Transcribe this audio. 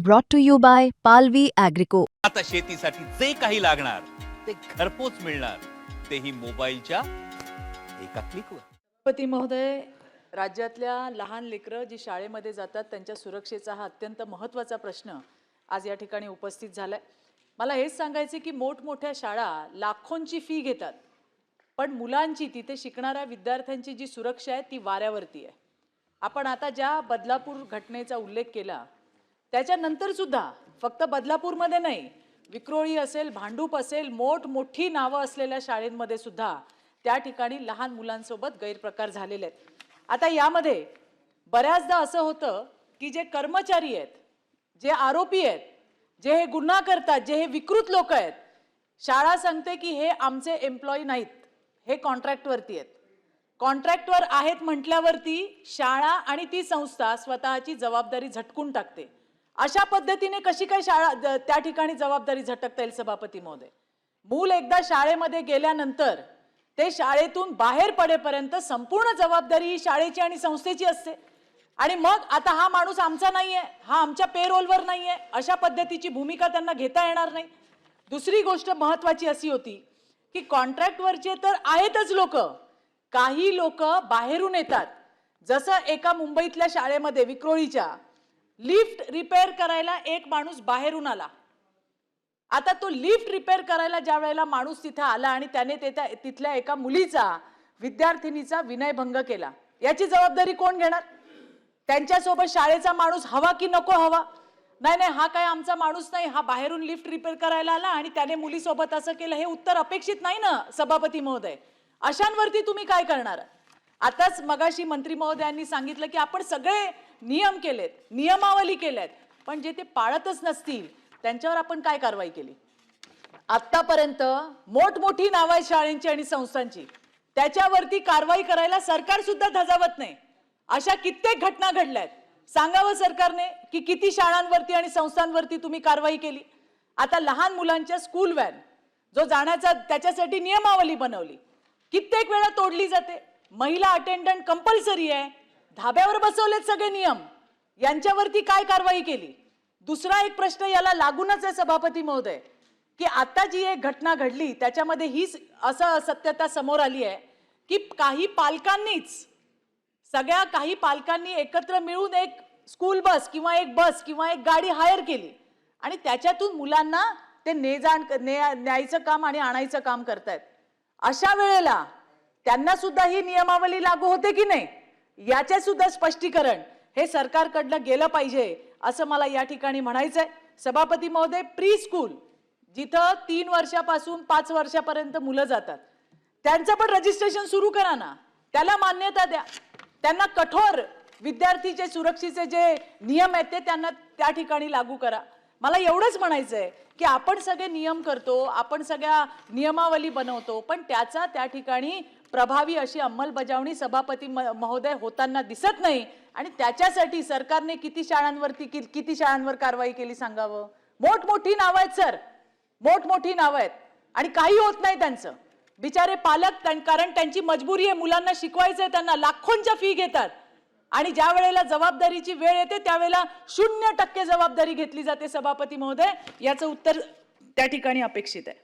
brought to you by Palvi Agrico. आता शेतीसाठी जे काही लागणार ते घरपोच मिळणार, तेही मोबाईलच्या एका क्लिकवर. राष्ट्रपती महोदय, राज्यातल्या लहान लेकरं जी शाळेमध्ये जातात त्यांच्या सुरक्षेचा हा अत्यंत महत्त्वाचा प्रश्न आज या ठिकाणी उपस्थित झालाय. मला हेच सांगायचे की मोठमोठ्या शाळा लाखोंची फी घेतात, पण मुलांची, तिथे शिकणाऱ्या विद्यार्थ्यांची जी सुरक्षा आहे ती वाऱ्यावरती आहे. आपण आता ज्या बदलापूर घटनेचा उल्लेख केला त्याच्यानंतर सुद्धा फक्त बदलापूरमध्ये नाही, विक्रोळी असेल, भांडूप असेल, मोठी नावं असलेल्या शाळेंमध्ये सुद्धा त्या ठिकाणी लहान मुलांसोबत गैरप्रकार झालेले आहेत. आता यामध्ये बऱ्याचदा असं होतं की जे कर्मचारी आहेत, जे आरोपी आहेत, जे हे गुन्हा करतात, जे हे विकृत लोक आहेत, शाळा सांगते की हे आमचे एम्प्लॉई नाहीत, हे कॉन्ट्रॅक्टवरती आहेत. कॉन्ट्रॅक्टवर आहेत म्हटल्यावरती शाळा आणि ती संस्था स्वतःची जबाबदारी झटकून टाकते. अशा पद्धतीने कशी काय शाळा त्या ठिकाणी जबाबदारी झटकता येईल सभापती महोदय? मूल एकदा शाळेमध्ये गेल्यानंतर ते शाळेतून बाहेर पडेपर्यंत संपूर्ण जबाबदारी ही शाळेची आणि संस्थेची असते. आणि मग आता हा माणूस आमचा नाहीये, हा आमच्या पेरोलवर नाहीये, अशा पद्धतीची भूमिका त्यांना घेता येणार नाही. दुसरी गोष्ट महत्त्वाची अशी होती की कॉन्ट्रॅक्टवरचे तर आहेतच लोक, काही लोक बाहेरून येतात. जसं एका मुंबईतल्या शाळेमध्ये विक्रोळीच्या लिफ्ट रिपेअर करायला एक माणूस बाहेरून आला. आता तो लिफ्ट रिपेअर करायला ज्या वेळेला माणूस तिथे आला आणि त्याने तिथल्या एका मुलीचा, विद्यार्थिनीचा विनयभंग केला, याची जबाबदारी कोण घेणार? त्यांच्यासोबत शाळेचा माणूस हवा की नको हवा? नाही नाही, हा काय आमचा माणूस नाही, हा बाहेरून लिफ्ट रिपेअर करायला आला आणि त्याने मुलीसोबत असं केलं, हे उत्तर अपेक्षित नाही ना सभापती महोदय. अशांवरती तुम्ही काय करणार? आताच मगाशी मंत्री महोदयांनी सांगितलं की आपण सगळे नियम केलेत, नियमावली केल्यात, पण जे ते पाळतच नसतील त्यांच्यावर आपण काय कारवाई केली? आतापर्यंत मोठमोठी नावं आहेत शाळांची आणि संस्थांची, त्याच्यावरती कारवाई करायला सरकार सुद्धा धजावत नाही. अशा कित्येक घटना घडल्यात. सांगावं सरकारने की किती शाळांवरती आणि संस्थांवरती तुम्ही कारवाई केली. आता लहान मुलांच्या स्कूल व्हॅन जो जाण्याचा, त्याच्यासाठी नियमावली बनवली, कित्येक वेळा तोडली जाते. महिला अटेंडंट कंपल्सरी आहे, धाब्यावर बसवलेत सगळे नियम, यांच्यावरती काय कारवाई केली? दुसरा एक प्रश्न याला लागूनच आहे सभापती महोदय की आता जी एक घटना घडली त्याच्यामध्ये ही असं सत्यता समोर आली आहे की काही पालकांनी एकत्र मिळून एक स्कूल बस किंवा एक बस किंवा एक गाडी हायर केली आणि त्याच्यातून मुलांना ते न्यायचं काम आणि आणायचं काम करतायत. अशा वेळेला त्यांना सुद्धा ही नियमावली लागू होते की नाही, याचे सुद्धा स्पष्टीकरण हे सरकारकडनं गेलं पाहिजे असं मला या ठिकाणी म्हणायचंय. सभापती महोदय, प्री स्कूल जिथं 3 वर्षापासून 5 वर्षापर्यंत मुलं जातात, त्यांचं पण रजिस्ट्रेशन सुरू करा ना, त्याला मान्यता द्या. त्यांना कठोर विद्यार्थीचे सुरक्षेचे जे नियम आहेत ते त्यांना त्या ठिकाणी लागू करा. मला एवढंच म्हणायचंय की आपण सगळे नियम करतो, आपण सगळ्या नियमावली बनवतो, पण त्याचा त्या ठिकाणी प्रभावी अशी अंमलबजावणी सभापती महोदय होताना दिसत नाही. आणि त्याच्यासाठी सरकारने किती शाळांवर कारवाई केली सांगावं? मोठमोठी नावं आहेत सर, मोठमोठी नावं आहेत आणि काही होत नाही त्यांचं. बिचारे पालक, कारण त्यांची मजबुरी आहे, मुलांना शिकवायचंय, त्यांना लाखोंच्या फी घेतात आणि ज्या वेळेला जबाबदारीची वेळ येते त्यावेळेला 0% जबाबदारी घेतली जाते. सभापती महोदय, याचं उत्तर त्या ठिकाणी अपेक्षित आहे.